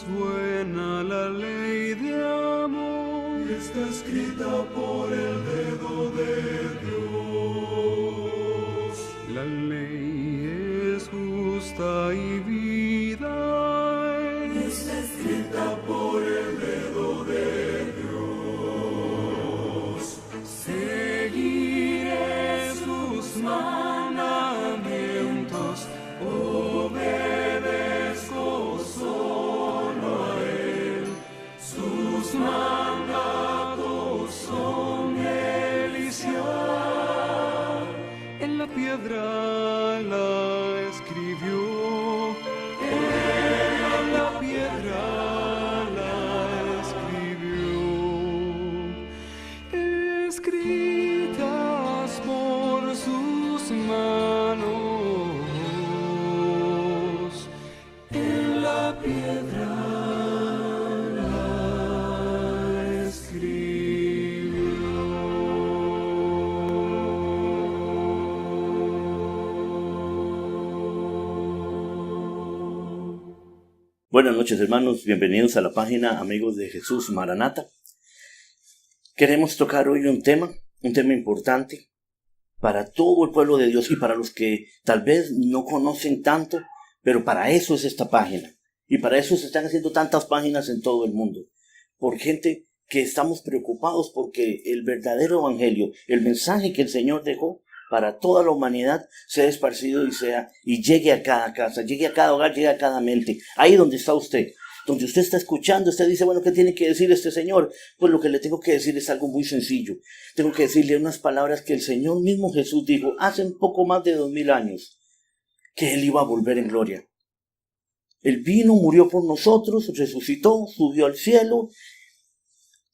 buena la ley de amor, está escrita por el dedo de Dios. La ley es justa y vida, está escrita por el dedo de Dios. seguiré sus mandamientos, obedezco solo a Él, sus mandatos son delicia. En la piedra la escribió, en la piedra la escribió, escritas por sus manos, en la piedra la escribió. Buenas noches, hermanos, bienvenidos a la página Amigos de Jesús Maranata. Queremos tocar hoy un tema importante para todo el pueblo de Dios y para los que tal vez no conocen tanto, pero para eso es esta página. Y para eso se están haciendo tantas páginas en todo el mundo, por gente que estamos preocupados porque el verdadero evangelio, el mensaje que el Señor dejó para toda la humanidad, sea esparcido y llegue a cada casa, llegue a cada hogar, llegue a cada mente. Ahí donde está usted, donde usted está escuchando, usted dice, bueno, ¿qué tiene que decir este Señor? Pues lo que le tengo que decir es algo muy sencillo. Tengo que decirle unas palabras que el Señor mismo Jesús dijo hace un poco más de 2000 años, que Él iba a volver en gloria. Él vino, murió por nosotros, resucitó, subió al cielo.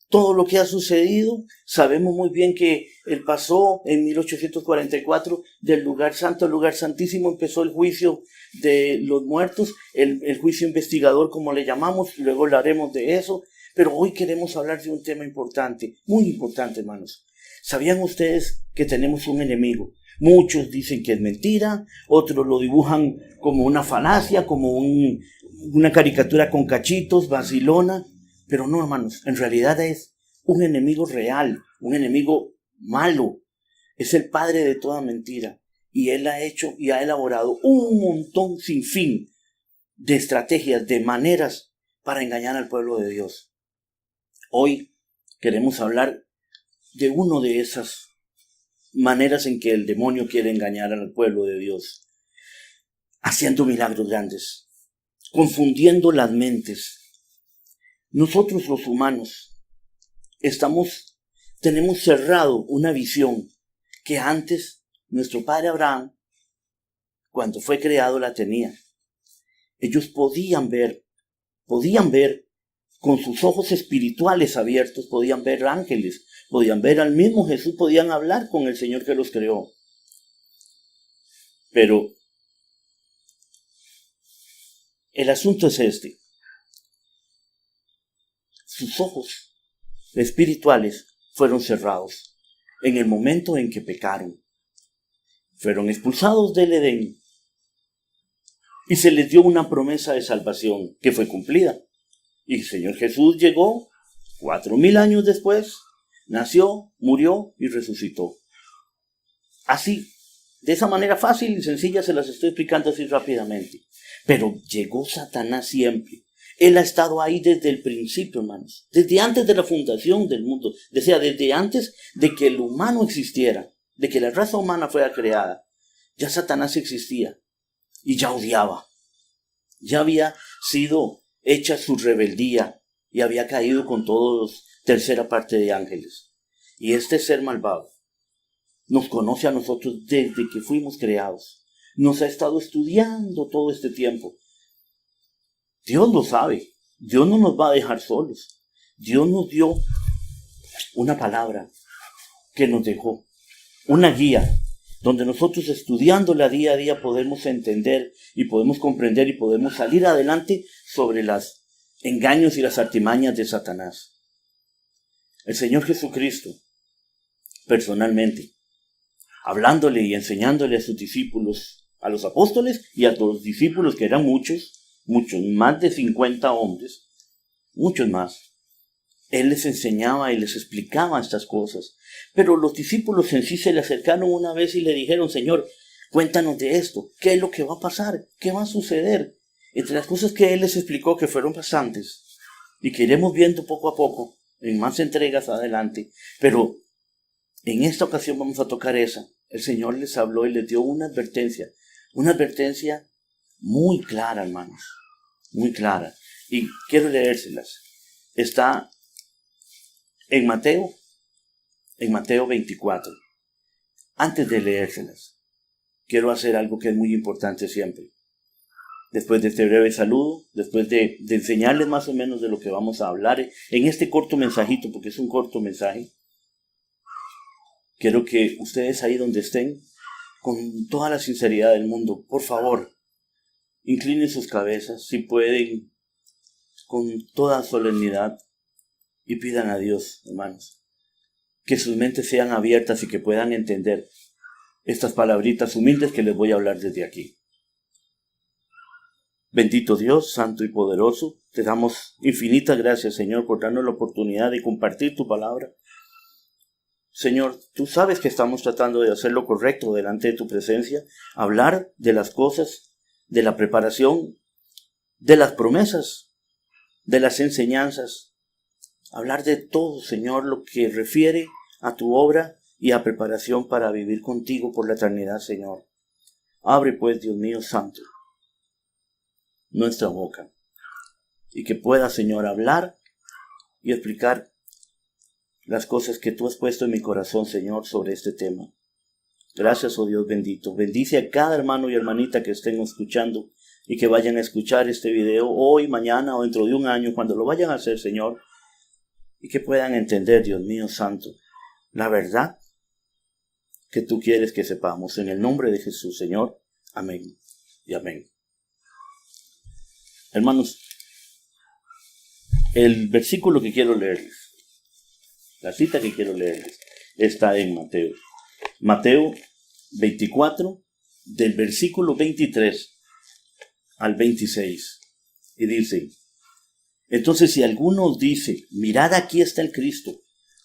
Todo lo que ha sucedido, sabemos muy bien que Él pasó en 1844 del lugar santo al lugar santísimo, empezó el juicio de los muertos, el juicio investigador como le llamamos, luego hablaremos de eso, pero hoy queremos hablar de un tema importante, muy importante, hermanos. ¿Sabían ustedes que tenemos un enemigo? Muchos dicen que es mentira, otros lo dibujan como una falacia, como una caricatura con cachitos, vacilona. Pero no, hermanos, en realidad es un enemigo real, un enemigo malo. Es el padre de toda mentira. Y él ha hecho y ha elaborado un montón sin fin de estrategias, de maneras para engañar al pueblo de Dios. Hoy queremos hablar de una de esas maneras en que el demonio quiere engañar al pueblo de Dios. Haciendo milagros grandes, confundiendo las mentes. Nosotros los humanos tenemos cerrado una visión que antes nuestro padre Abraham, cuando fue creado, la tenía. Ellos podían ver con sus ojos espirituales abiertos, podían ver ángeles, podían ver al mismo Jesús, podían hablar con el Señor que los creó. Pero el asunto es este. Sus ojos espirituales fueron cerrados en el momento en que pecaron. Fueron expulsados del Edén y se les dio una promesa de salvación que fue cumplida. Y el Señor Jesús llegó 4000 años después, nació, murió y resucitó. Así, de esa manera fácil y sencilla se las estoy explicando así rápidamente. Pero llegó Satanás siempre. Él ha estado ahí desde el principio, hermanos. Desde antes de la fundación del mundo. Desde antes de que el humano existiera. De que la raza humana fuera creada. Ya Satanás existía. Y ya odiaba. Ya había sido hecha su rebeldía. Y había caído con todos tercera parte de ángeles. Y este ser malvado nos conoce a nosotros desde que fuimos creados. Nos ha estado estudiando todo este tiempo. Dios lo sabe. Dios no nos va a dejar solos. Dios nos dio una palabra que nos dejó. Una guía donde nosotros estudiándola día a día podemos entender y podemos comprender y podemos salir adelante sobre los engaños y las artimañas de Satanás. El Señor Jesucristo, personalmente, hablándole y enseñándole a sus discípulos, a los apóstoles y a los discípulos que eran muchos, más de 50 hombres, muchos más. Él les enseñaba y les explicaba estas cosas. Pero los discípulos en sí se le acercaron una vez y le dijeron, Señor, cuéntanos de esto. ¿Qué es lo que va a pasar? ¿Qué va a suceder? Entre las cosas que Él les explicó, que fueron bastantes, y que iremos viendo poco a poco, en más entregas adelante, pero en esta ocasión vamos a tocar esa. El Señor les habló y les dio una advertencia muy clara, hermanos, muy clara. Y quiero leérselas. Está en Mateo 24. Antes de leérselas, quiero hacer algo que es muy importante siempre. Después de este breve saludo, después de enseñarles más o menos de lo que vamos a hablar en este corto mensajito, porque es un corto mensaje, quiero que ustedes ahí donde estén, con toda la sinceridad del mundo, por favor, inclinen sus cabezas, si pueden, con toda solemnidad, y pidan a Dios, hermanos, que sus mentes sean abiertas y que puedan entender estas palabritas humildes que les voy a hablar desde aquí. Bendito Dios, santo y poderoso, te damos infinitas gracias, Señor, por darnos la oportunidad de compartir tu palabra. Señor, tú sabes que estamos tratando de hacer lo correcto delante de tu presencia, hablar de las cosas, de la preparación, de las promesas, de las enseñanzas, hablar de todo, Señor, lo que refiere a tu obra y a preparación para vivir contigo por la eternidad, Señor. Abre pues, Dios mío santo, nuestra boca, y que pueda, Señor, hablar y explicar las cosas que tú has puesto en mi corazón, Señor, sobre este tema. Gracias, oh Dios bendito. Bendice a cada hermano y hermanita que estén escuchando y que vayan a escuchar este video hoy, mañana o dentro de un año, cuando lo vayan a hacer, Señor, y que puedan entender, Dios mío santo, la verdad que tú quieres que sepamos. En el nombre de Jesús, Señor. Amén y amén. Hermanos, el versículo que quiero leerles, la cita que quiero leerles, está en Mateo. Mateo 24, del versículo 23 al 26. Y dice, entonces si alguno os dice, mirad aquí está el Cristo,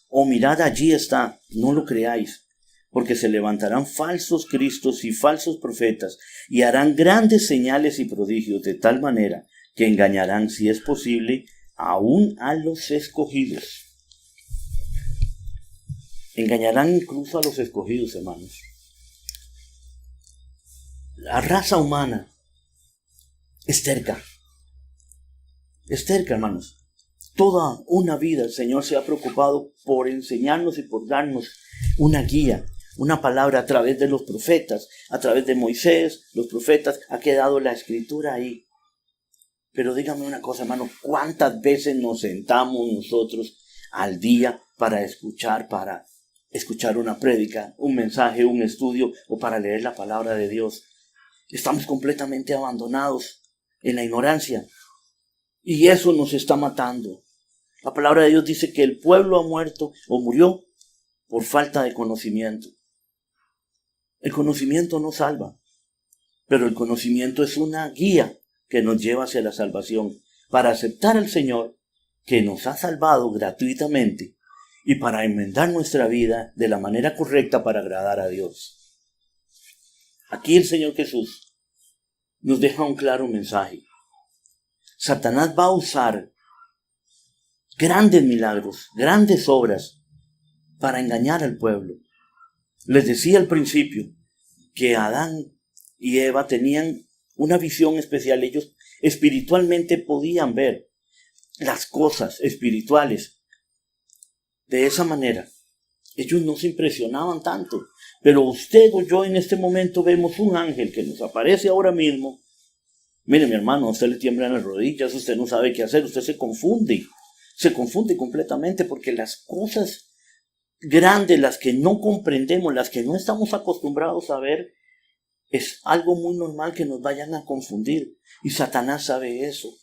o mirad allí está, no lo creáis, porque se levantarán falsos cristos y falsos profetas, y harán grandes señales y prodigios, de tal manera que engañarán, si es posible, aún a los escogidos. Engañarán incluso a los escogidos, hermanos. La raza humana es terca. Es terca, hermanos. Toda una vida el Señor se ha preocupado por enseñarnos y por darnos una guía, una palabra a través de los profetas, a través de Moisés, los profetas. Ha quedado la escritura ahí. Pero dígame una cosa, hermano, ¿cuántas veces nos sentamos nosotros al día para escuchar una prédica, un mensaje, un estudio o para leer la palabra de Dios? Estamos completamente abandonados en la ignorancia y eso nos está matando. La palabra de Dios dice que el pueblo ha muerto o murió por falta de conocimiento. El conocimiento no salva, pero el conocimiento es una guía que nos lleva hacia la salvación, para aceptar al Señor que nos ha salvado gratuitamente y para enmendar nuestra vida de la manera correcta para agradar a Dios. Aquí el Señor Jesús nos deja un claro mensaje. Satanás va a usar grandes milagros, grandes obras para engañar al pueblo. Les decía al principio que Adán y Eva tenían una visión especial. Ellos espiritualmente podían ver las cosas espirituales. De esa manera, ellos no se impresionaban tanto. Pero usted o yo en este momento vemos un ángel que nos aparece ahora mismo. Mire, mi hermano, a usted le tiemblan las rodillas, usted no sabe qué hacer, usted se confunde completamente porque las cosas grandes, las que no comprendemos, las que no estamos acostumbrados a ver, es algo muy normal que nos vayan a confundir. Y Satanás sabe eso.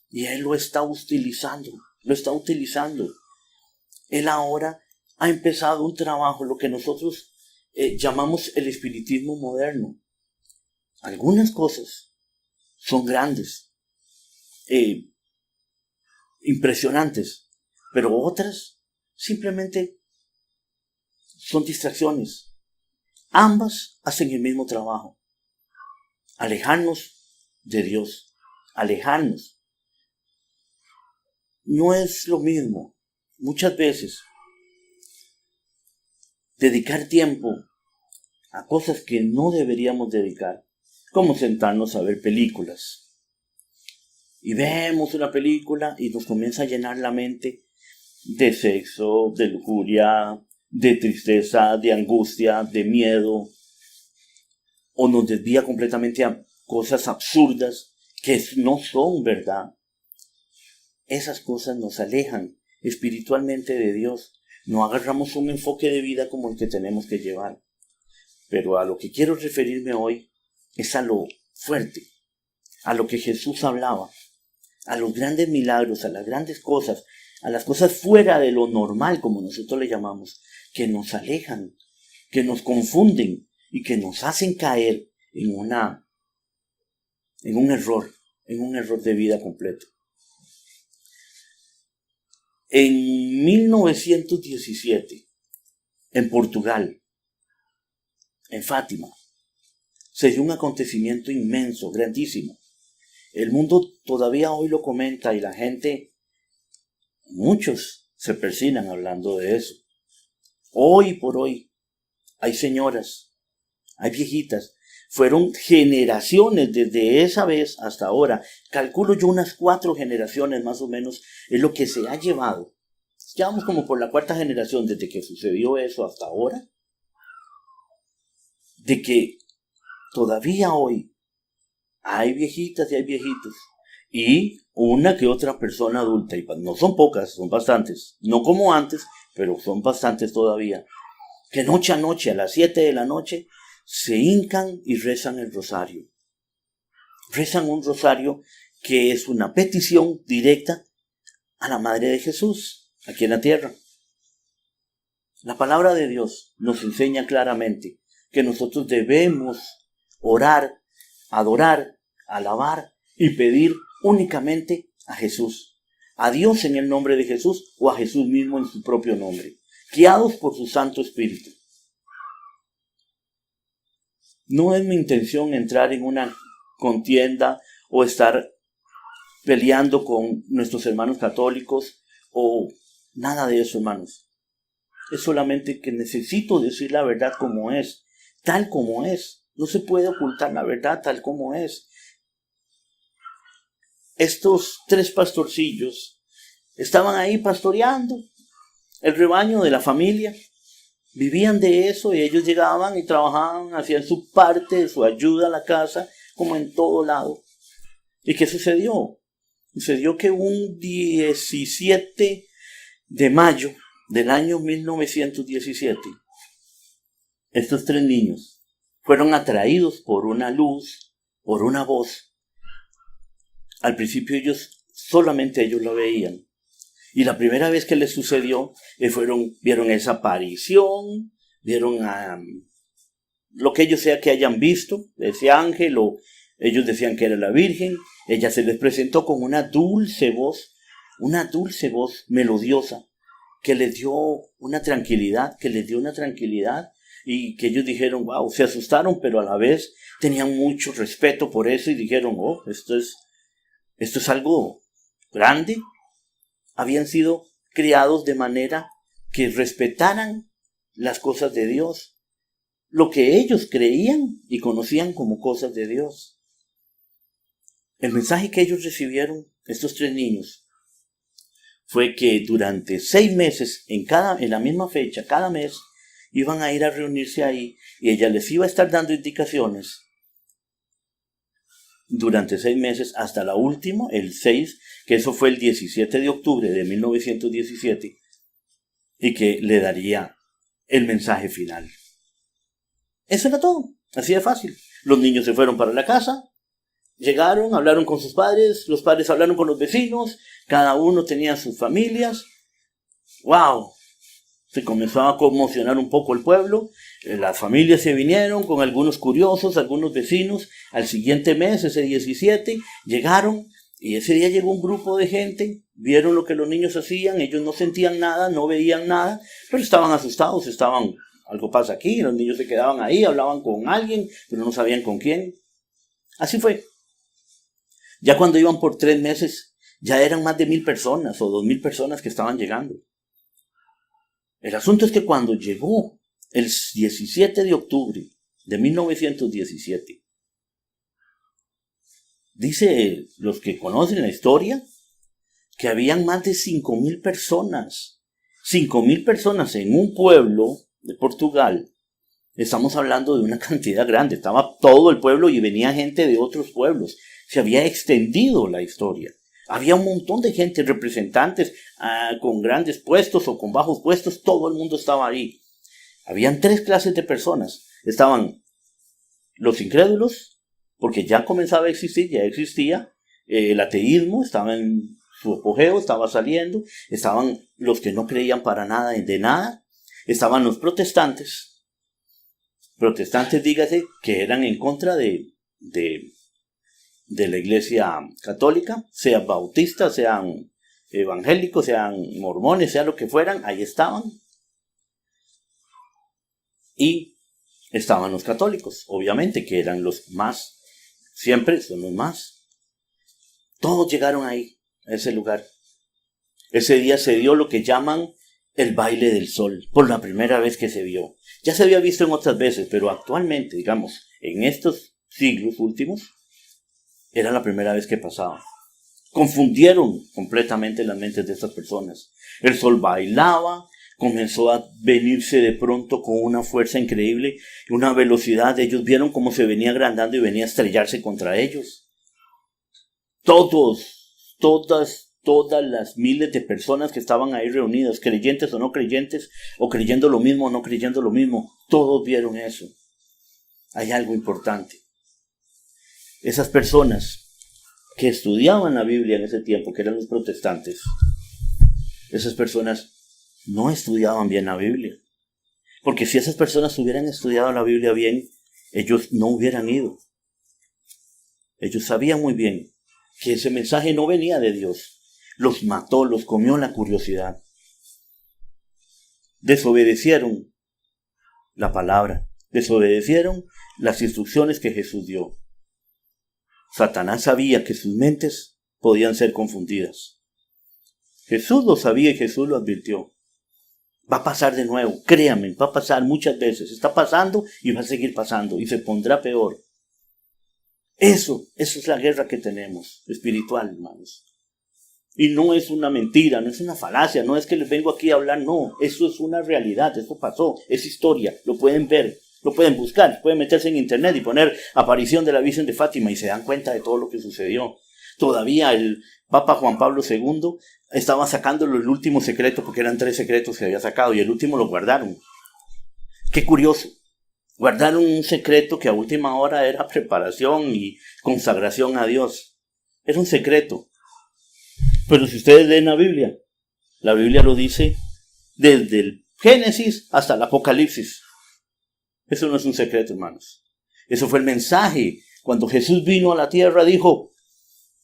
Y él lo está utilizando. Él ahora ha empezado un trabajo, lo que nosotros llamamos el espiritismo moderno. Algunas cosas son grandes. impresionantes, pero otras simplemente son distracciones. Ambas hacen el mismo trabajo. Alejarnos de Dios. Alejarnos. No es lo mismo. Muchas veces dedicar tiempo a cosas que no deberíamos dedicar, como sentarnos a ver películas. Y vemos una película y nos comienza a llenar la mente de sexo, de lujuria, de tristeza, de angustia, de miedo, o nos desvía completamente a cosas absurdas que no son verdad. Esas cosas nos alejan espiritualmente de Dios. No agarramos un enfoque de vida como el que tenemos que llevar. Pero a lo que quiero referirme hoy es a lo fuerte, a lo que Jesús hablaba, a los grandes milagros, a las grandes cosas, a las cosas fuera de lo normal, como nosotros le llamamos, que nos alejan, que nos confunden y que nos hacen caer en un error de vida completo. En 1917, en Portugal, en Fátima, se dio un acontecimiento inmenso, grandísimo. El mundo todavía hoy lo comenta y la gente, muchos se persignan hablando de eso. Hoy por hoy hay señoras, hay viejitas. Fueron generaciones desde esa vez hasta ahora. Calculo yo unas 4 generaciones más o menos es lo que se ha llevado. Ya vamos como por la 4ª generación desde que sucedió eso hasta ahora. De que todavía hoy hay viejitas y hay viejitos. Y una que otra persona adulta. Y no son pocas, son bastantes. No como antes, pero son bastantes todavía. Que noche a noche, a las 7 de la noche, se hincan y rezan el rosario. Rezan un rosario que es una petición directa a la Madre de Jesús, aquí en la tierra. La palabra de Dios nos enseña claramente que nosotros debemos orar, adorar, alabar y pedir únicamente a Jesús, a Dios en el nombre de Jesús o a Jesús mismo en su propio nombre, guiados por su Santo Espíritu. No es mi intención entrar en una contienda o estar peleando con nuestros hermanos católicos o nada de eso, hermanos. Es solamente que necesito decir la verdad como es, tal como es. No se puede ocultar la verdad tal como es. Estos 3 pastorcillos estaban ahí pastoreando el rebaño de la familia. Vivían de eso y ellos llegaban y trabajaban, hacían su parte, su ayuda a la casa, como en todo lado. ¿Y qué sucedió? Sucedió que un 17 de mayo del año 1917, estos 3 niños fueron atraídos por una luz, por una voz. Al principio solamente ellos lo veían. Y la primera vez que les sucedió, vieron esa aparición, vieron lo que ellos sea que hayan visto, ese ángel, o ellos decían que era la Virgen. Ella se les presentó con una dulce voz melodiosa, que les dio una tranquilidad, y que ellos dijeron, wow, se asustaron, pero a la vez tenían mucho respeto por eso y dijeron, oh, esto es algo grande. Habían sido criados de manera que respetaran las cosas de Dios, lo que ellos creían y conocían como cosas de Dios. El mensaje que ellos recibieron, estos 3 niños, fue que durante 6 meses, en la misma fecha, cada mes, iban a ir a reunirse ahí y ella les iba a estar dando indicaciones durante 6 meses hasta la última, el 6, que eso fue el 17 de octubre de 1917, y que le daría el mensaje final. Eso era todo, así de fácil. Los niños se fueron para la casa, llegaron, hablaron con sus padres, los padres hablaron con los vecinos, cada uno tenía sus familias. ¡Wow! Se comenzó a conmocionar un poco el pueblo. Las familias se vinieron con algunos curiosos, algunos vecinos. Al siguiente mes, ese 17, llegaron Y ese día llegó un grupo de gente, vieron lo que los niños hacían, ellos no sentían nada, no veían nada, pero estaban asustados, algo pasa aquí, los niños se quedaban ahí, hablaban con alguien, pero no sabían con quién. Así fue. Ya cuando iban por 3 meses, ya eran más de 1,000 personas o 2,000 personas que estaban llegando. El asunto es que cuando llegó el 17 de octubre de 1917, dice los que conocen la historia, que habían más de 5,000 personas. 5,000 personas en un pueblo de Portugal. Estamos hablando de una cantidad grande. Estaba todo el pueblo y venía gente de otros pueblos. Se había extendido la historia. Había un montón de gente, representantes con grandes puestos o con bajos puestos. Todo el mundo estaba ahí. Habían 3 clases de personas. Estaban los incrédulos, porque ya comenzaba a existir, ya existía. El ateísmo estaba en su apogeo, estaba saliendo. Estaban los que no creían para nada de nada. Estaban los protestantes. Protestantes, dígase, que eran en contra de la iglesia católica, sean bautistas, sean evangélicos, sean mormones, sea lo que fueran, ahí estaban. Y estaban los católicos, obviamente, que eran los más, siempre son los más. Todos llegaron ahí, a ese lugar. Ese día se dio lo que llaman el baile del sol, por la primera vez que se vio. Ya se había visto en otras veces, pero actualmente, digamos, en estos siglos últimos, era la primera vez que pasaba. Confundieron completamente las mentes de estas personas. El sol bailaba, comenzó a venirse de pronto con una fuerza increíble, una velocidad. Ellos vieron cómo se venía agrandando y venía a estrellarse contra ellos. Todas las miles de personas que estaban ahí reunidas, creyentes o no creyentes, o creyendo lo mismo o no creyendo lo mismo, todos vieron eso. Hay algo importante. Esas personas que estudiaban la Biblia en ese tiempo, que eran los protestantes, esas personas no estudiaban bien la Biblia. Porque si esas personas hubieran estudiado la Biblia bien, ellos no hubieran ido. Ellos sabían muy bien que ese mensaje no venía de Dios. Los mató, los comió la curiosidad. Desobedecieron la palabra, desobedecieron las instrucciones que Jesús dio. Satanás sabía que sus mentes podían ser confundidas. Jesús lo sabía y Jesús lo advirtió. Va a pasar de nuevo, créanme, va a pasar muchas veces. Está pasando y va a seguir pasando y se pondrá peor. Eso es la guerra que tenemos, espiritual, hermanos. Y no es una mentira, no es una falacia, no es que les vengo aquí a hablar, no. Eso es una realidad, eso pasó, es historia, lo pueden ver, lo pueden buscar, pueden meterse en internet y poner aparición de la Virgen de Fátima y se dan cuenta de todo lo que sucedió. Todavía el Papa Juan Pablo II estaba sacando el último secreto, porque eran 3 secretos que había sacado y el último lo guardaron. Qué curioso. Guardaron un secreto que a última hora era preparación y consagración a Dios. Era un secreto. Pero si ustedes leen la Biblia lo dice desde el Génesis hasta el Apocalipsis. Eso no es un secreto, hermanos. Eso fue el mensaje. Cuando Jesús vino a la tierra, dijo,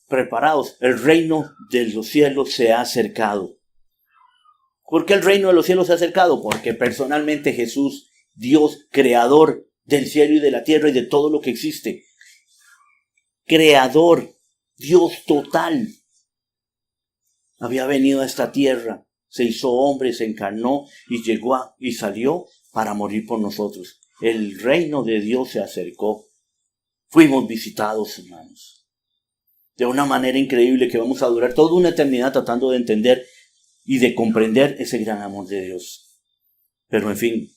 preparaos, el reino de los cielos se ha acercado. ¿Por qué el reino de los cielos se ha acercado? Porque personalmente Jesús, Dios, creador del cielo y de la tierra y de todo lo que existe, creador, Dios total, había venido a esta tierra, se hizo hombre, se encarnó y llegó y salió para morir por nosotros. El reino de Dios se acercó. Fuimos visitados, hermanos, de una manera increíble que vamos a durar toda una eternidad tratando de entender y de comprender ese gran amor de Dios. Pero en fin,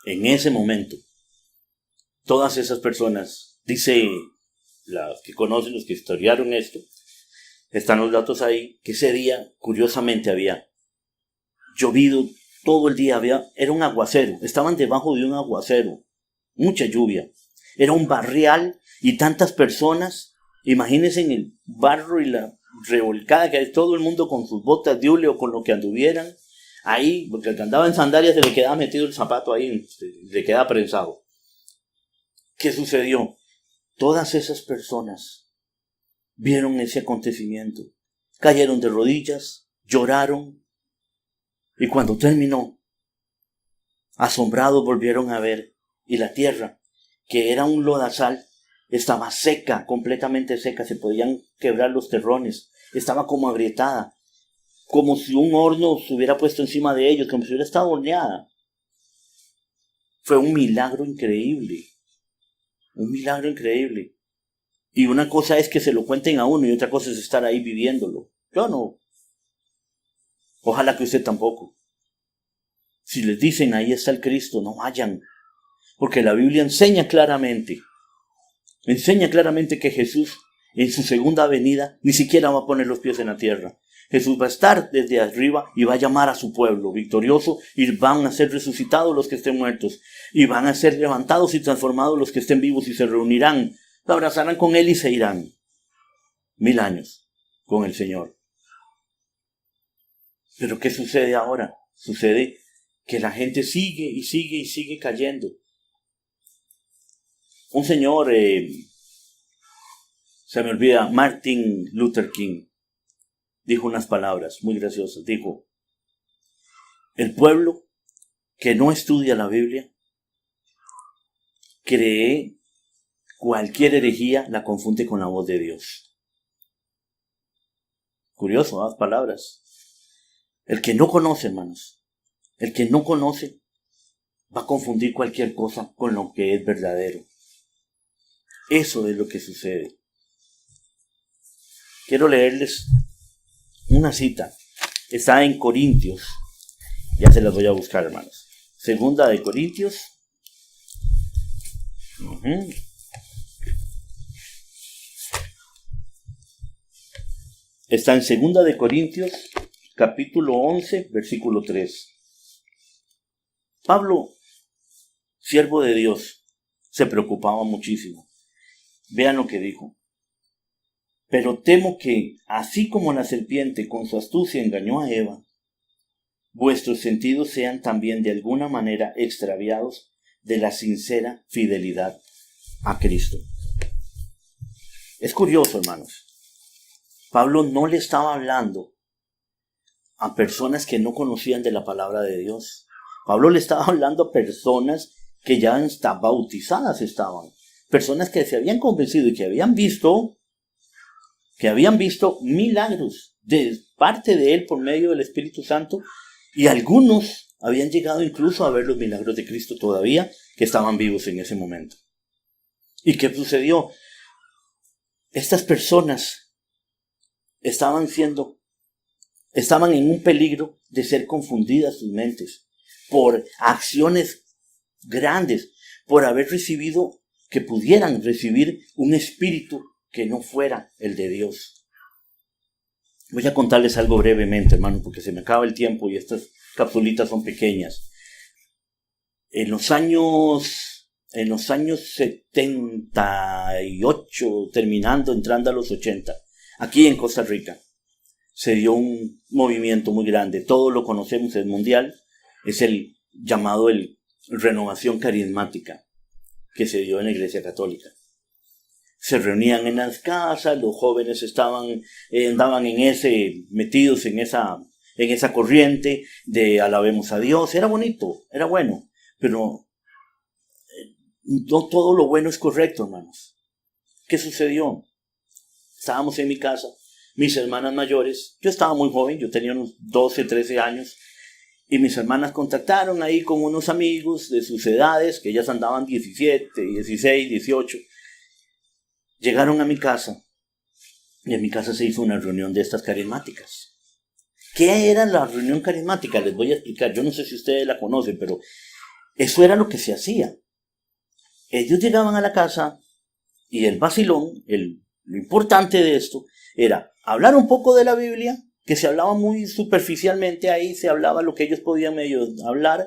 en ese momento, todas esas personas, dice los que conocen, los que historiaron esto, están los datos ahí, que ese día, curiosamente, había llovido todo el día, era un aguacero, estaban debajo de un aguacero, mucha lluvia, era un barrial y tantas personas, imagínense en el barro y la revolcada que hay, todo el mundo con sus botas de hule o con lo que anduvieran, ahí, porque el que andaba en sandalias se le quedaba metido el zapato ahí, le quedaba prensado. ¿Qué sucedió? Todas esas personas vieron ese acontecimiento. Cayeron de rodillas, lloraron, y cuando terminó, asombrados volvieron a ver, y la tierra, que era un lodazal, estaba seca, completamente seca, se podían quebrar los terrones, estaba como agrietada, como si un horno se hubiera puesto encima de ellos, como si hubiera estado horneada. Fue un milagro increíble, un milagro increíble. Y una cosa es que se lo cuenten a uno y otra cosa es estar ahí viviéndolo. Yo no. Ojalá que usted tampoco. Si les dicen ahí está el Cristo, no vayan. Porque la Biblia enseña claramente que Jesús en su segunda venida ni siquiera va a poner los pies en la tierra. Jesús va a estar desde arriba y va a llamar a su pueblo victorioso y van a ser resucitados los que estén muertos y van a ser levantados y transformados los que estén vivos y se reunirán, se abrazarán con Él y se irán 1000 años con el Señor. Pero ¿qué sucede ahora? Sucede que la gente sigue y sigue y sigue cayendo. Un señor, se me olvida, Martin Luther King, dijo unas palabras muy graciosas. Dijo, el pueblo que no estudia la Biblia cree cualquier herejía, la confunde con la voz de Dios. Curioso, las palabras. El que no conoce, hermanos, el que no conoce va a confundir cualquier cosa con lo que es verdadero. Eso es lo que sucede. Quiero leerles una cita. Está en Corintios. Ya se las voy a buscar, hermanos. Segunda de Corintios. Está en Segunda de Corintios, capítulo 11, versículo 3. Pablo, siervo de Dios, se preocupaba muchísimo. Vean lo que dijo. Pero temo que, así como la serpiente con su astucia engañó a Eva, vuestros sentidos sean también de alguna manera extraviados de la sincera fidelidad a Cristo. Es curioso, hermanos. Pablo no le estaba hablando a personas que no conocían de la palabra de Dios. Pablo le estaba hablando a personas que ya bautizadas estaban. Personas que se habían convencido y que habían visto milagros de parte de él por medio del Espíritu Santo, y algunos habían llegado incluso a ver los milagros de Cristo todavía, que estaban vivos en ese momento. ¿Y qué sucedió? Estas personas estaban en un peligro de ser confundidas sus mentes por acciones grandes, por que pudieran recibir un espíritu que no fuera el de Dios. Voy a contarles algo brevemente, hermano, porque se me acaba el tiempo y estas capsulitas son pequeñas. En los años 78, entrando a los 80, aquí en Costa Rica, se dio un movimiento muy grande. Todos lo conocemos, es mundial. Es el llamado renovación carismática que se dio en la Iglesia Católica. Se reunían en las casas, los jóvenes andaban metidos en esa corriente de alabemos a Dios. Era bonito, era bueno, pero no todo lo bueno es correcto, hermanos. ¿Qué sucedió? Estábamos en mi casa, mis hermanas mayores, yo estaba muy joven, yo tenía unos 12, 13 años, y mis hermanas contactaron ahí con unos amigos de sus edades, que ellas andaban 17, 16, 18. Llegaron a mi casa, y en mi casa se hizo una reunión de estas carismáticas. ¿Qué era la reunión carismática? Les voy a explicar, yo no sé si ustedes la conocen, pero eso era lo que se hacía. Ellos llegaban a la casa, y el vacilón, lo importante de esto, era hablar un poco de la Biblia, que se hablaba muy superficialmente ahí, se hablaba lo que ellos podían medio hablar,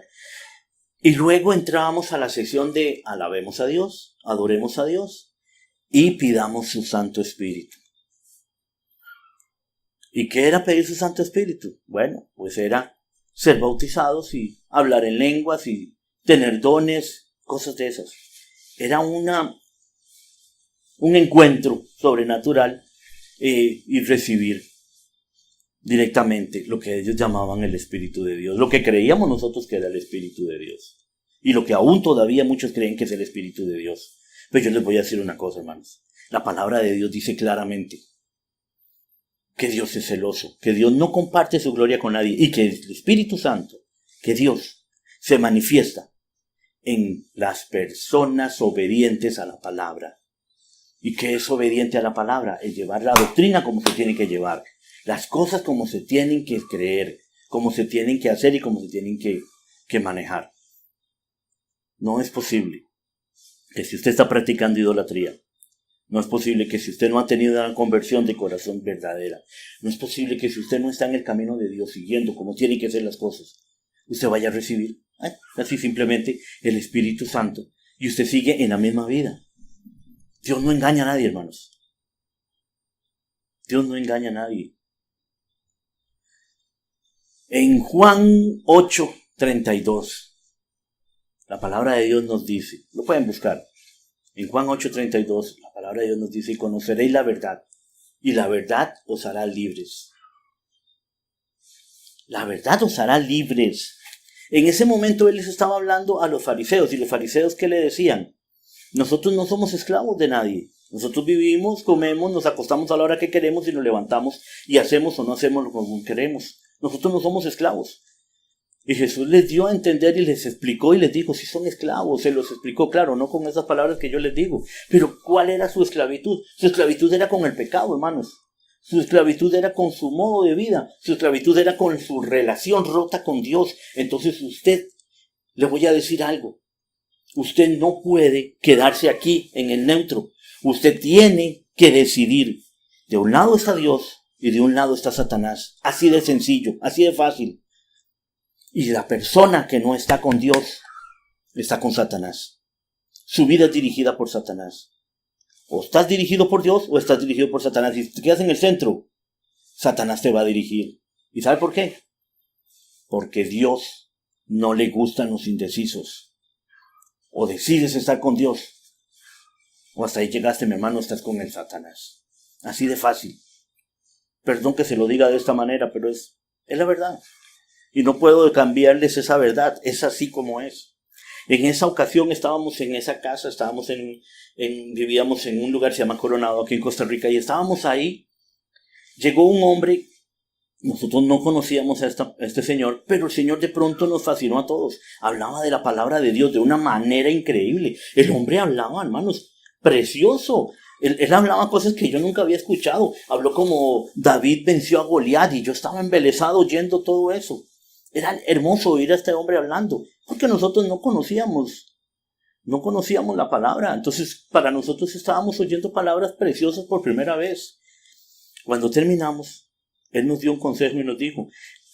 y luego entrábamos a la sección de alabemos a Dios, adoremos a Dios, y pidamos su Santo Espíritu. ¿Y qué era pedir su Santo Espíritu? Bueno, pues era ser bautizados y hablar en lenguas y tener dones, cosas de esas. Era un encuentro sobrenatural y recibir directamente lo que ellos llamaban el Espíritu de Dios, lo que creíamos nosotros que era el Espíritu de Dios, y lo que aún todavía muchos creen que es el Espíritu de Dios. Pero yo les voy a decir una cosa, hermanos. La palabra de Dios dice claramente que Dios es celoso, que Dios no comparte su gloria con nadie, y que el Espíritu Santo, que Dios se manifiesta en las personas obedientes a la palabra. ¿Y qué es obediente a la palabra? Es llevar la doctrina como se tiene que llevar, las cosas como se tienen que creer, como se tienen que hacer y como se tienen que manejar. No es posible que si usted está practicando idolatría, no es posible que si usted no ha tenido una conversión de corazón verdadera, no es posible que si usted no está en el camino de Dios siguiendo como tienen que ser las cosas, usted vaya a recibir así simplemente el Espíritu Santo y usted sigue en la misma vida. Dios no engaña a nadie, hermanos. Dios no engaña a nadie. En Juan 8:32, la palabra de Dios nos dice, lo pueden buscar, en Juan 8:32, la palabra de Dios nos dice, y conoceréis la verdad, y la verdad os hará libres. La verdad os hará libres. En ese momento Él les estaba hablando a los fariseos, y los fariseos, ¿qué le decían? Nosotros no somos esclavos de nadie. Nosotros vivimos, comemos, nos acostamos a la hora que queremos y nos levantamos y hacemos o no hacemos lo que queremos. Nosotros no somos esclavos. Y Jesús les dio a entender y les explicó y les dijo, si son esclavos, se los explicó, claro, no con esas palabras que yo les digo. Pero ¿cuál era su esclavitud? Su esclavitud era con el pecado, hermanos. Su esclavitud era con su modo de vida. Su esclavitud era con su relación rota con Dios. Entonces usted, le voy a decir algo. Usted no puede quedarse aquí en el neutro. Usted tiene que decidir. De un lado está Dios y de un lado está Satanás. Así de sencillo, así de fácil. Y la persona que no está con Dios está con Satanás. Su vida es dirigida por Satanás. O estás dirigido por Dios o estás dirigido por Satanás. Y si te quedas en el centro, Satanás te va a dirigir. ¿Y sabe por qué? Porque Dios no le gustan los indecisos. O decides estar con Dios, o hasta ahí llegaste, mi hermano, estás con el Satanás. Así de fácil. Perdón que se lo diga de esta manera, pero es la verdad. Y no puedo cambiarles esa verdad, es así como es. En esa ocasión estábamos en esa casa, vivíamos en un lugar que se llama Coronado, aquí en Costa Rica, y estábamos ahí. Llegó un hombre. Nosotros no conocíamos a este señor, pero el Señor de pronto nos fascinó a todos. Hablaba de la palabra de Dios de una manera increíble. El hombre hablaba, hermanos, precioso. Él hablaba cosas que yo nunca había escuchado. Habló como David venció a Goliat y yo estaba embelesado oyendo todo eso. Era hermoso oír a este hombre hablando, porque nosotros no conocíamos la palabra. Entonces, para nosotros estábamos oyendo palabras preciosas por primera vez. Cuando terminamos, Él nos dio un consejo y nos dijo,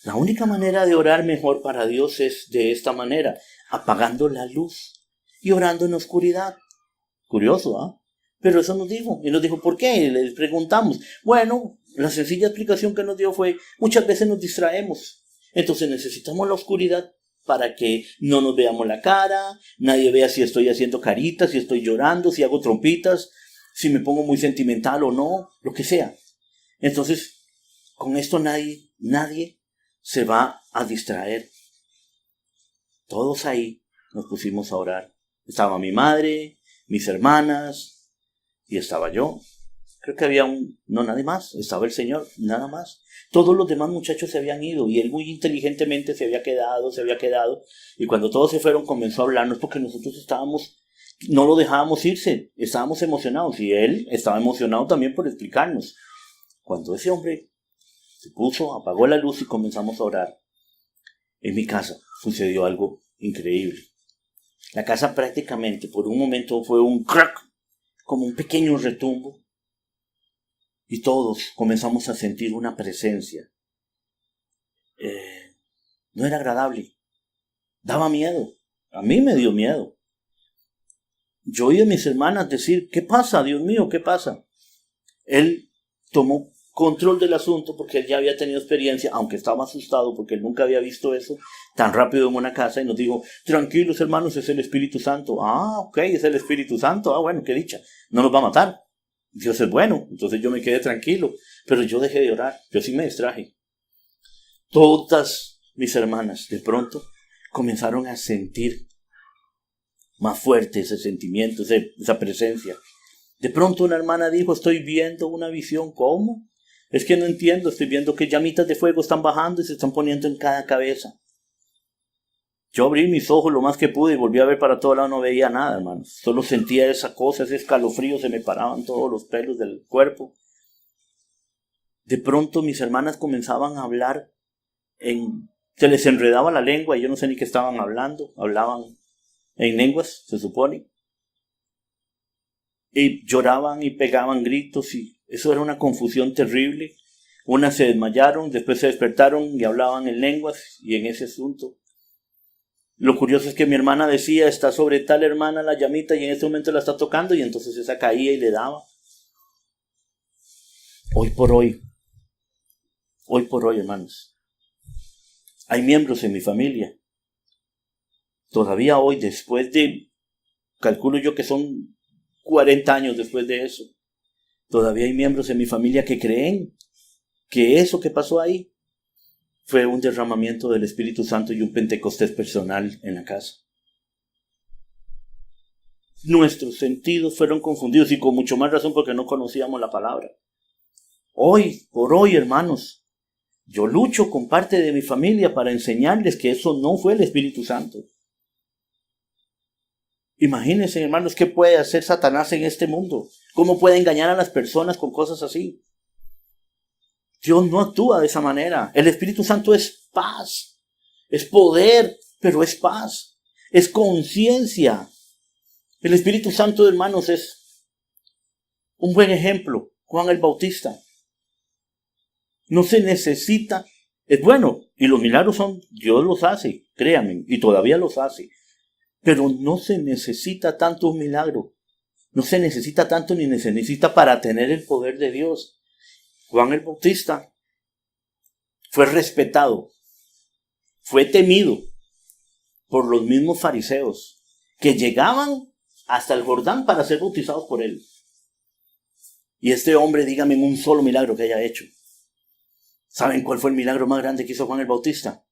la única manera de orar mejor para Dios es de esta manera, apagando la luz y orando en la oscuridad. Curioso, ¿ah? Pero eso nos dijo. Y nos dijo, ¿por qué? Y le preguntamos. Bueno, la sencilla explicación que nos dio fue, muchas veces nos distraemos. Entonces necesitamos la oscuridad para que no nos veamos la cara, nadie vea si estoy haciendo caritas, si estoy llorando, si hago trompitas, si me pongo muy sentimental o no, lo que sea. Entonces, con esto nadie se va a distraer. Todos ahí nos pusimos a orar. Estaba mi madre, mis hermanas y estaba yo. Creo que había nadie más. Estaba el Señor, nada más. Todos los demás muchachos se habían ido y él muy inteligentemente se había quedado. Y cuando todos se fueron comenzó a hablarnos porque nosotros no lo dejábamos irse. Estábamos emocionados y él estaba emocionado también por explicarnos. Cuando ese hombre se puso, apagó la luz y comenzamos a orar. En mi casa sucedió algo increíble. La casa prácticamente por un momento fue un crack, como un pequeño retumbo. Y todos comenzamos a sentir una presencia. No era agradable. Daba miedo. A mí me dio miedo. Yo oí a mis hermanas decir, ¿qué pasa, Dios mío? ¿Qué pasa? Él tomó control del asunto porque él ya había tenido experiencia, aunque estaba asustado porque él nunca había visto eso tan rápido en una casa, y nos dijo, tranquilos hermanos, es el Espíritu Santo. Ah, ok, es el Espíritu Santo. Ah, bueno, qué dicha, no nos va a matar. Dios es bueno. Entonces yo me quedé tranquilo. Pero yo dejé de orar. Yo sí me distraje. Todas mis hermanas de pronto comenzaron a sentir más fuerte ese sentimiento, esa presencia. De pronto una hermana dijo, estoy viendo una visión. ¿Cómo? Es que no entiendo, estoy viendo que llamitas de fuego están bajando y se están poniendo en cada cabeza. Yo abrí mis ojos lo más que pude y volví a ver para todo lado, no veía nada, hermanos. Solo sentía esa cosa, ese escalofrío, se me paraban todos los pelos del cuerpo. De pronto mis hermanas comenzaban a hablar, se les enredaba la lengua y yo no sé ni qué estaban hablando. Hablaban en lenguas, se supone. Y lloraban y pegaban gritos y eso era una confusión terrible. Unas se desmayaron, después se despertaron y hablaban en lenguas y en ese asunto. Lo curioso es que mi hermana decía, está sobre tal hermana la llamita y en este momento la está tocando y entonces esa caía y le daba. Hoy por hoy, hermanos, hay miembros en mi familia. Todavía hoy, después de, calculo yo que son 40 años después de eso, todavía hay miembros en mi familia que creen que eso que pasó ahí fue un derramamiento del Espíritu Santo y un Pentecostés personal en la casa. Nuestros sentidos fueron confundidos y con mucho más razón porque no conocíamos la palabra. Hoy, por hoy, hermanos, yo lucho con parte de mi familia para enseñarles que eso no fue el Espíritu Santo. Imagínense, hermanos, qué puede hacer Satanás en este mundo. ¿Cómo puede engañar a las personas con cosas así? Dios no actúa de esa manera. El Espíritu Santo es paz, es poder, pero es paz, es conciencia. El Espíritu Santo, hermanos, es un buen ejemplo. Juan el Bautista. No se necesita, es bueno, y los milagros Dios los hace, créanme, y todavía los hace. Pero no se necesita tanto un milagro. No se necesita tanto ni se necesita para tener el poder de Dios. Juan el Bautista fue respetado, fue temido por los mismos fariseos que llegaban hasta el Jordán para ser bautizados por él. Y este hombre, dígame un solo milagro que haya hecho. ¿Saben cuál fue el milagro más grande que hizo Juan el Bautista?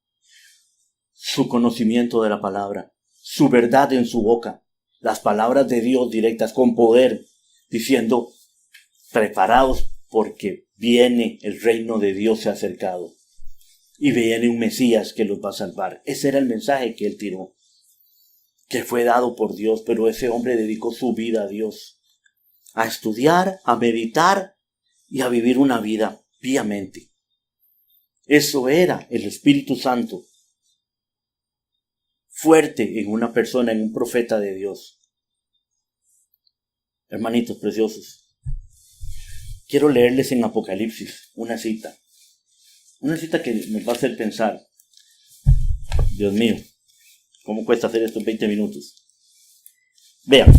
Su conocimiento de la palabra, su verdad en su boca, las palabras de Dios directas con poder, diciendo, preparaos porque viene el reino de Dios, se ha acercado. Y viene un Mesías que los va a salvar. Ese era el mensaje que él tiró, que fue dado por Dios, pero ese hombre dedicó su vida a Dios, a estudiar, a meditar y a vivir una vida piamente. Eso era el Espíritu Santo, fuerte en una persona, en un profeta de Dios. Hermanitos preciosos, quiero leerles en Apocalipsis una cita que nos va a hacer pensar. Dios mío, ¿cómo cuesta hacer esto en 20 minutos? Vean,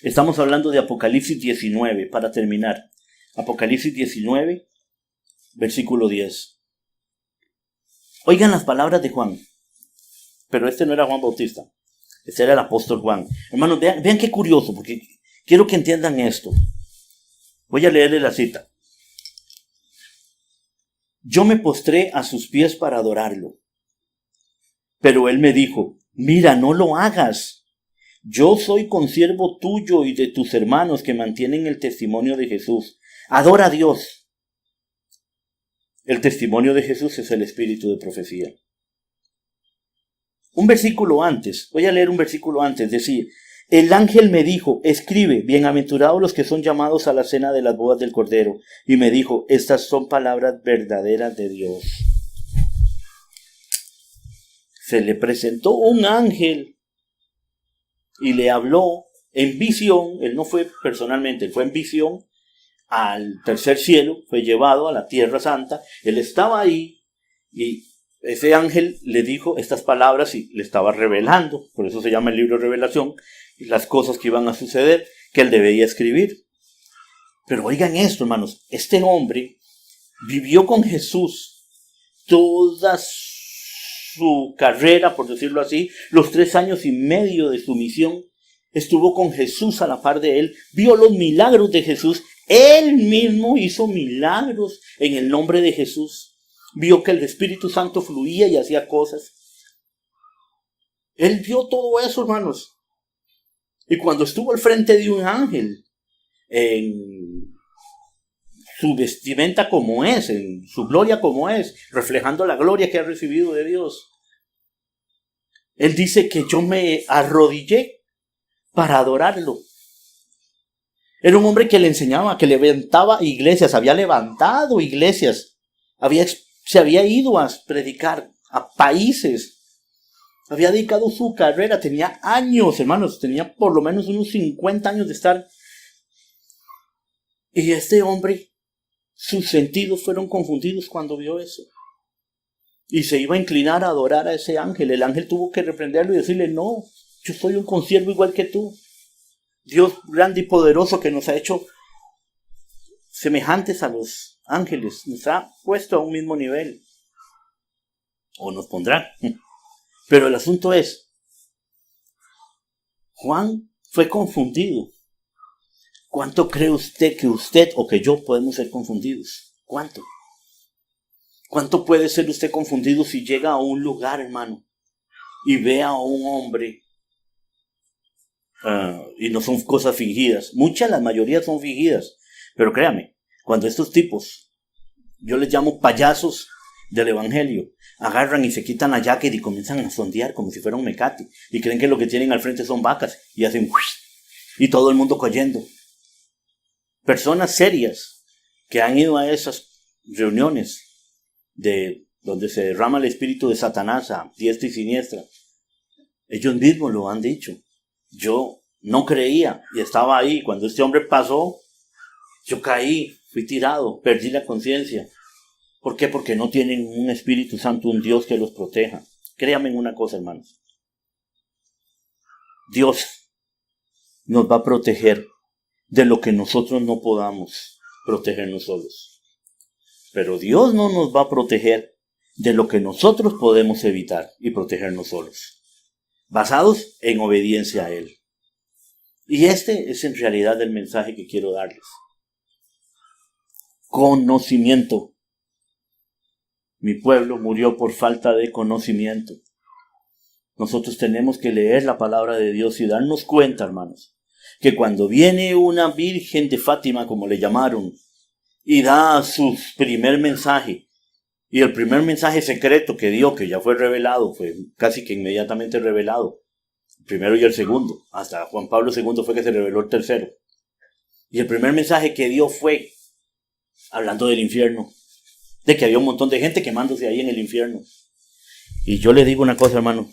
estamos hablando de Apocalipsis 19, para terminar. Apocalipsis 19, versículo 10. Oigan las palabras de Juan, pero este no era Juan Bautista. Ese era el apóstol Juan. Hermanos, vean qué curioso, porque quiero que entiendan esto. Voy a leerle la cita. Yo me postré a sus pies para adorarlo. Pero él me dijo, mira, no lo hagas. Yo soy consiervo tuyo y de tus hermanos que mantienen el testimonio de Jesús. Adora a Dios. El testimonio de Jesús es el espíritu de profecía. Un versículo antes, voy a leer un versículo antes, decía, el ángel me dijo, escribe, bienaventurados los que son llamados a la cena de las bodas del Cordero. Y me dijo, estas son palabras verdaderas de Dios. Se le presentó un ángel y le habló en visión. Él no fue personalmente, él fue en visión al tercer cielo, fue llevado a la tierra santa. Él estaba ahí y ese ángel le dijo estas palabras y le estaba revelando, por eso se llama el libro de Revelación, las cosas que iban a suceder, que él debía escribir. Pero oigan esto, hermanos, este hombre vivió con Jesús toda su carrera, por decirlo así, los 3 años y medio de su misión estuvo con Jesús a la par de él, vio los milagros de Jesús. Él mismo hizo milagros en el nombre de Jesús. Vio que el Espíritu Santo fluía y hacía cosas. Él vio todo eso, hermanos. Y cuando estuvo al frente de un ángel, en su vestimenta como es, en su gloria como es, reflejando la gloria que ha recibido de Dios, él dice que yo me arrodillé para adorarlo. Era un hombre que le enseñaba, que levantaba iglesias, había levantado iglesias, se había ido a predicar a países, había dedicado su carrera, tenía años, hermanos, tenía por lo menos unos 50 años de estar. Y este hombre, sus sentidos fueron confundidos cuando vio eso. Y se iba a inclinar a adorar a ese ángel. El ángel tuvo que reprenderlo y decirle, no, yo soy un consiervo igual que tú. Dios grande y poderoso que nos ha hecho semejantes a los ángeles, nos ha puesto a un mismo nivel. O nos pondrá. Pero el asunto es, Juan fue confundido. ¿Cuánto cree usted que usted o que yo podemos ser confundidos? ¿Cuánto? ¿Cuánto puede ser usted confundido si llega a un lugar, hermano, y ve a un hombre? Y no son cosas fingidas. La mayoría son fingidas. Pero créame, cuando estos tipos, yo les llamo payasos del evangelio, agarran y se quitan la jacket y comienzan a sondear como si fuera un mecate. Y creen que lo que tienen al frente son vacas. Y hacen y todo el mundo cayendo. Personas serias que han ido a esas reuniones de donde se derrama el espíritu de Satanás a diestra y siniestra. Ellos mismos lo han dicho. Yo no creía y estaba ahí. Cuando este hombre pasó, yo caí, fui tirado, perdí la conciencia. ¿Por qué? Porque no tienen un Espíritu Santo, un Dios que los proteja. Créanme en una cosa, hermanos. Dios nos va a proteger de lo que nosotros no podamos protegernos solos. Pero Dios no nos va a proteger de lo que nosotros podemos evitar y protegernos solos, basados en obediencia a Él. Y este es en realidad el mensaje que quiero darles. Conocimiento. Mi pueblo murió por falta de conocimiento. Nosotros tenemos que leer la palabra de Dios y darnos cuenta, hermanos, que cuando viene una Virgen de Fátima, como le llamaron, y da su primer mensaje, y el primer mensaje secreto que dio, que ya fue revelado, fue casi que inmediatamente revelado, el primero y el segundo, hasta Juan Pablo II fue que se reveló el tercero, y el primer mensaje que dio fue hablando del infierno, de que había un montón de gente quemándose ahí en el infierno. Y yo le digo una cosa, hermano,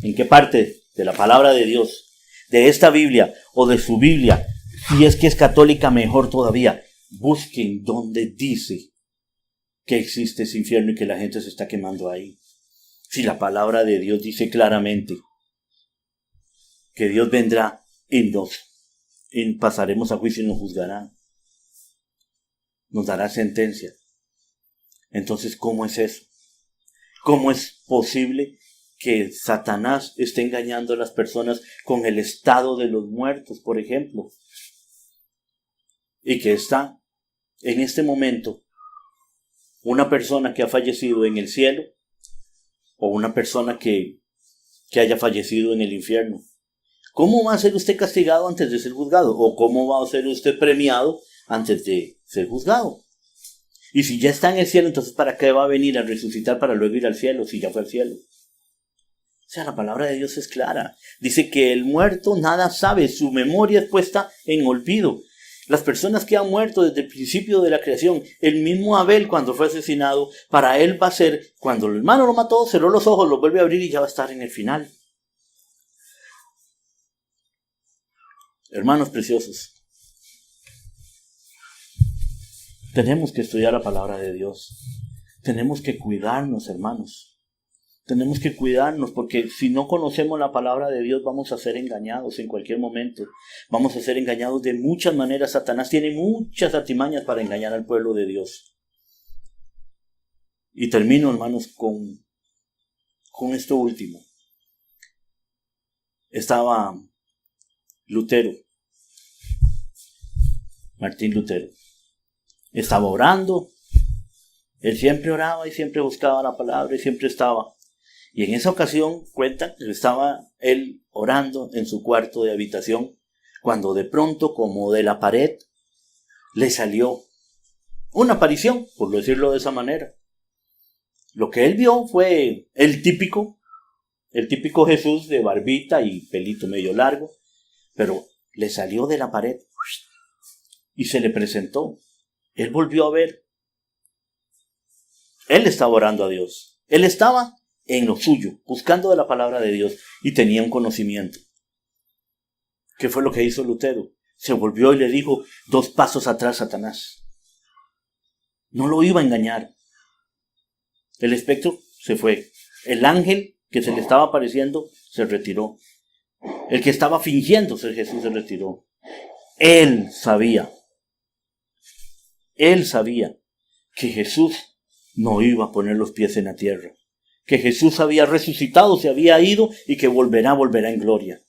¿en qué parte de la palabra de Dios, de esta Biblia o de su Biblia, si es que es católica, mejor todavía, busquen donde dice que existe ese infierno y que la gente se está quemando ahí? Si la palabra de Dios dice claramente que Dios vendrá y pasaremos a juicio y nos juzgará, nos dará sentencia. Entonces, ¿cómo es eso? ¿Cómo es posible que Satanás esté engañando a las personas con el estado de los muertos, por ejemplo? Y que está en este momento una persona que ha fallecido en el cielo o una persona que haya fallecido en el infierno. ¿Cómo va a ser usted castigado antes de ser juzgado? ¿O cómo va a ser usted premiado antes de ser juzgado? Y si ya está en el cielo, entonces ¿para qué va a venir a resucitar para luego ir al cielo si ya fue al cielo? O sea, la palabra de Dios es clara. Dice que el muerto nada sabe, su memoria es puesta en olvido. Las personas que han muerto desde el principio de la creación, el mismo Abel cuando fue asesinado, para él va a ser, cuando el hermano lo mató, cerró los ojos, los vuelve a abrir y ya va a estar en el final. Hermanos preciosos, tenemos que estudiar la palabra de Dios. Tenemos que cuidarnos, hermanos. Tenemos que cuidarnos porque si no conocemos la palabra de Dios vamos a ser engañados en cualquier momento. Vamos a ser engañados de muchas maneras. Satanás tiene muchas artimañas para engañar al pueblo de Dios. Y termino, hermanos, con esto último. Estaba Lutero, Martín Lutero, estaba orando. Él siempre oraba y siempre buscaba la palabra y siempre estaba. Y en esa ocasión cuentan que estaba él orando en su cuarto de habitación, cuando de pronto, como de la pared, le salió una aparición, por decirlo de esa manera. Lo que él vio fue el típico Jesús de barbita y pelito medio largo, pero le salió de la pared y se le presentó. Él volvió a ver. Él estaba orando a Dios. Él estaba en lo suyo, buscando de la palabra de Dios, y tenía un conocimiento. ¿Qué fue lo que hizo Lutero? Se volvió y le dijo: 2 pasos atrás, Satanás. No lo iba a engañar. El espectro se fue. El ángel que se le estaba apareciendo se retiró. El que estaba fingiendo ser Jesús se retiró. Él sabía que Jesús no iba a poner los pies en la tierra, que Jesús había resucitado, se había ido y que volverá en gloria.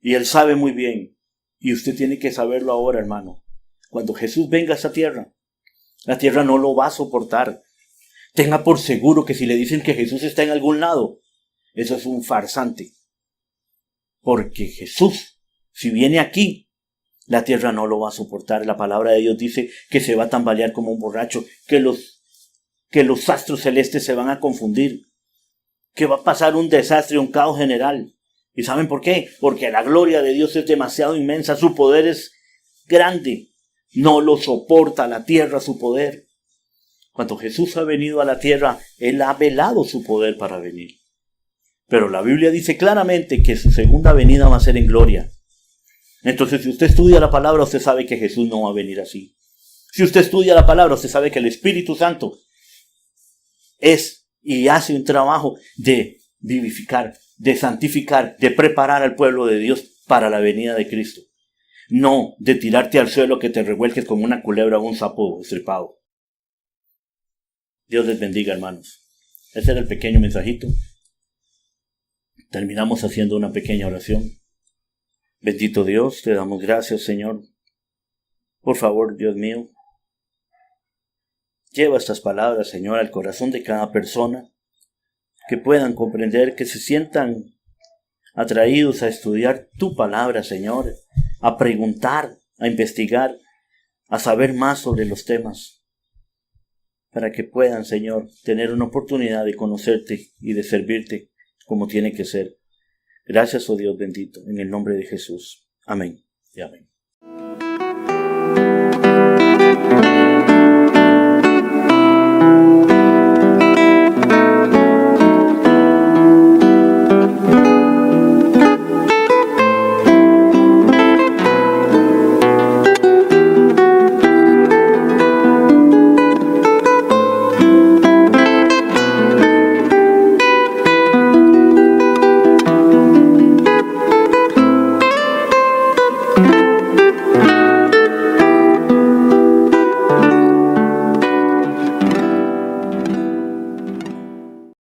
Y él sabe muy bien, y usted tiene que saberlo ahora, hermano, cuando Jesús venga a esta tierra, la tierra no lo va a soportar. Tenga por seguro que si le dicen que Jesús está en algún lado, eso es un farsante. Porque Jesús, si viene aquí, la tierra no lo va a soportar. La palabra de Dios dice que se va a tambalear como un borracho, que los astros celestes se van a confundir, que va a pasar un desastre, un caos general. ¿Y saben por qué? Porque la gloria de Dios es demasiado inmensa, su poder es grande, no lo soporta la tierra su poder. Cuando Jesús ha venido a la tierra, Él ha velado su poder para venir. Pero la Biblia dice claramente que su segunda venida va a ser en gloria. Entonces, si usted estudia la palabra, usted sabe que Jesús no va a venir así. Si usted estudia la palabra, usted sabe que el Espíritu Santo es y hace un trabajo de vivificar, de santificar, de preparar al pueblo de Dios para la venida de Cristo. No de tirarte al suelo que te revuelques como una culebra o un sapo estripado. Dios les bendiga, hermanos. Ese era el pequeño mensajito. Terminamos haciendo una pequeña oración. Bendito Dios, te damos gracias, Señor. Por favor, Dios mío, lleva estas palabras, Señor, al corazón de cada persona, que puedan comprender, que se sientan atraídos a estudiar tu palabra, Señor, a preguntar, a investigar, a saber más sobre los temas, para que puedan, Señor, tener una oportunidad de conocerte y de servirte como tiene que ser. Gracias, oh Dios bendito, en el nombre de Jesús. Amén y amén.